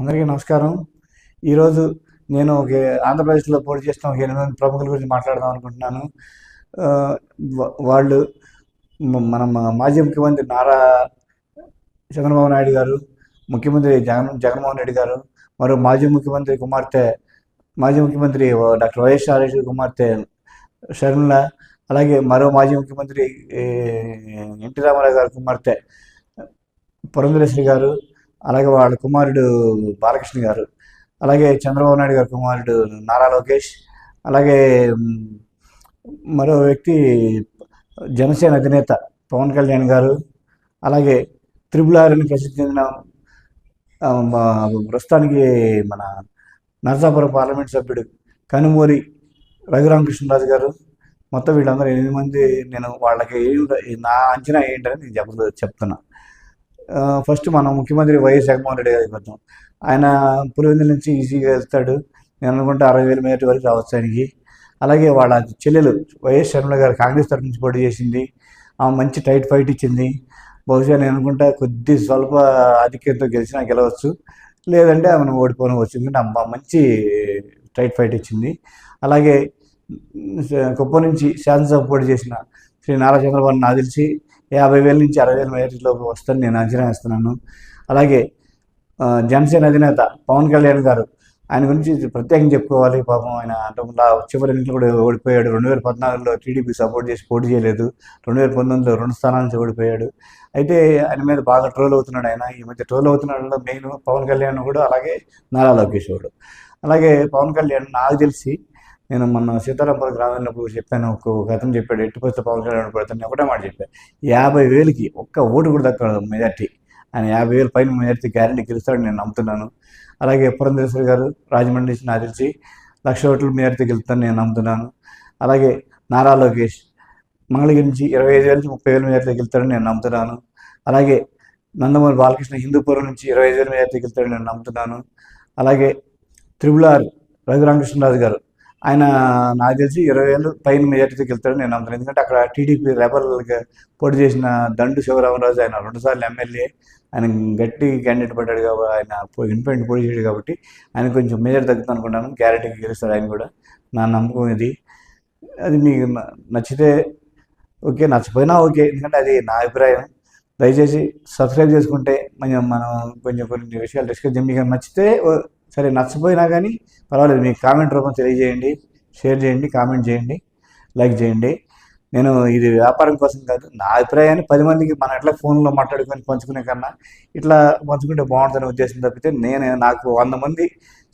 అందరికీ నమస్కారం. ఈరోజు నేను ఆంధ్రప్రదేశ్‌లో పోటీ చేస్తున్న ఒక 8 మంది ప్రముఖుల గురించి మాట్లాడదాం అనుకుంటున్నాను. ఆహ్, వాళ్ళు మన మాజీ ముఖ్యమంత్రి నారా చంద్రబాబు నాయుడు గారు, ముఖ్యమంత్రి జగన్మోహన్ రెడ్డి గారు, మరో మాజీ ముఖ్యమంత్రి డాక్టర్ వైఎస్ రాజశేఖర్ కుమార్తె షర్మిల, అలాగే మరో మాజీ ముఖ్యమంత్రి ఈ ఎన్టీ రామారావు గారి కుమార్తె పురంధరేశ్వరి గారు, అలాగే వాళ్ళ కుమారుడు బాలకృష్ణ గారు, అలాగే చంద్రబాబు నాయుడు గారి కుమారుడు నారా లోకేష్, అలాగే మరో వ్యక్తి జనసేన అధినేత పవన్ కళ్యాణ్ గారు, అలాగే త్రిపుల్ ఆర్ అని ప్రసిద్ధి చెందిన ప్రస్తుతానికి మన నరసాపురం పార్లమెంట్ సభ్యుడు కనుమూరి రఘురామకృష్ణరాజు గారు, మొత్తం వీళ్ళందరూ 8 మంది. నేను వాళ్ళకి నా అంచనా ఏంటని నేను చెప్తున్నా. ఫస్ట్ మనం ముఖ్యమంత్రి వైఎస్ జగన్మోహన్ రెడ్డి గారికి వద్దాం. ఆయన పులివెందుల నుంచి ఈజీగా వెళ్తాడు. నేను అనుకుంటే 60,000 మేర వరకు రావచ్చు ఆయనకి. అలాగే వాళ్ళ చెల్లెలు వైఎస్ షర్మిల గారు కాంగ్రెస్ తరఫు నుంచి పోటీ చేసింది. ఆమె మంచి టైట్ ఫైట్ ఇచ్చింది. బహుశా నేను అనుకుంటా స్వల్ప ఆధిక్యంతో గెలవచ్చు, లేదంటే ఆమెను ఓడిపోవచ్చు. ఎందుకంటే మంచి టైట్ ఫైట్ ఇచ్చింది. అలాగే కుప్పం నుంచి శాసనసభ పోటీ చేసిన శ్రీ నారా చంద్రబాబు నాకు తెలిసి 50,000 నుంచి 60,000 మేరలోకి వస్తుందని నేను అంచనా వేస్తున్నాను. అలాగే జనసేన అధినేత పవన్ కళ్యాణ్ గారు, ఆయన గురించి ప్రత్యేకంగా చెప్పుకోవాలి. పాపం ఆయన అంతకుముందు చివరి ఎన్నికలు కూడా ఓడిపోయాడు. 2014లో టీడీపీ సపోర్ట్ చేసి పోటీ చేయలేదు. 2019లో 2 స్థానాల నుంచి ఓడిపోయాడు. అయితే ఆయన మీద బాగా ట్రోల్ అవుతున్నాడు. ఆయన ఈ మధ్య ట్రోల్ అవుతున్నాడు మెయిన్ పవన్ కళ్యాణ్ కూడా, అలాగే నారా లోకేష్ కూడా. అలాగే పవన్ కళ్యాణ్ నాకు తెలిసి, నేను మొన్న సీతారాంపురం గ్రామం వెళ్ళినప్పుడు చెప్పాను, ఒక అతను చెప్పాడు ఎట్టి పరిస్థితి పవన్ కళ్యాణ్ పడుతుంది. ఒకటే మాట చెప్పాను, 50,000కి ఒక్క ఓటు కూడా దక్కదు మెజార్టీ. ఆయన 50,000 పైన మెజార్టీ గ్యారెంటీ గెలుస్తాడని నేను నమ్ముతున్నాను. అలాగే పురంధరేశ్వరి గారు రాజమండ్రి నుంచి నాకు తెలిసి 1,00,000 ఓట్లు మెజార్టీ గెలుస్తాడని నేను నమ్ముతున్నాను. అలాగే నారా లోకేష్ మంగళగిరి నుంచి 25,000 నుంచి 30,000 మెజార్టీ గెలుస్తాడని నేను నమ్ముతున్నాను. అలాగే నందమూరి బాలకృష్ణ హిందూపురం నుంచి 25,000 మెజార్టీ గెలుస్తాడని నేను నమ్ముతున్నాను. అలాగే త్రిపుల్ ఆర్ రఘురామకృష్ణరాజు గారు, ఆయన నాకు తెలిసి 20,000 పైన మెజార్టీతో గెలుస్తాడని నేను నమ్ముతున్నాను. ఎందుకంటే అక్కడ టీడీపీ రెబల్గా పోటీ చేసిన దండు శివరామరాజు, ఆయన 2 సార్లు ఎమ్మెల్యే, ఆయన గట్టి క్యాండిడేట్ పడ్డాడు కాబట్టి, ఆయన ఇండిపెండెంట్ పోటీ చేయడు కాబట్టి ఆయన కొంచెం మెజార్టీ తగ్గుతుంది అనుకుంటాను. గ్యారెంటీకి గెలుస్తాడు ఆయన కూడా, నా నమ్మకం ఇది. అది మీకు నచ్చితే ఓకే, నచ్చపోయినా ఓకే, ఎందుకంటే అది నా అభిప్రాయం. దయచేసి సబ్స్క్రైబ్ చేసుకుంటే మనం కొంచెం కొన్ని విషయాలు డిస్కస్ చేయండి. మీకు నచ్చితే సరే, నచ్చపోయినా కానీ పర్వాలేదు, మీకు కామెంట్ రూపం తెలియజేయండి, షేర్ చేయండి, కామెంట్ చేయండి, లైక్ చేయండి. నేను ఇది వ్యాపారం కోసం కాదు, నా అభిప్రాయాన్ని 10 మందికి మనం ఎట్లా ఫోన్లో మాట్లాడుకొని పంచుకునే కన్నా ఇట్లా పంచుకుంటే బాగుంటుందనే ఉద్దేశం తప్పితే, నాకు 100 మంది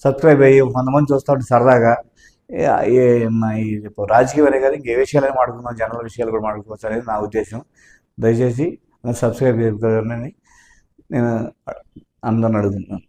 సబ్స్క్రైబ్ అయ్యి 100 మంది చూస్తూ ఉంటే సరదాగా రాజకీయం అనే కాదు, ఇంకే విషయాలైనా మాట్లాడుకుందాం, జనరల్ విషయాలు కూడా మాట్లాడుకోవచ్చు అనేది నా ఉద్దేశం. దయచేసి సబ్స్క్రైబ్ చేసుకోవాలని నేను అందరిని అడుగుతున్నాను.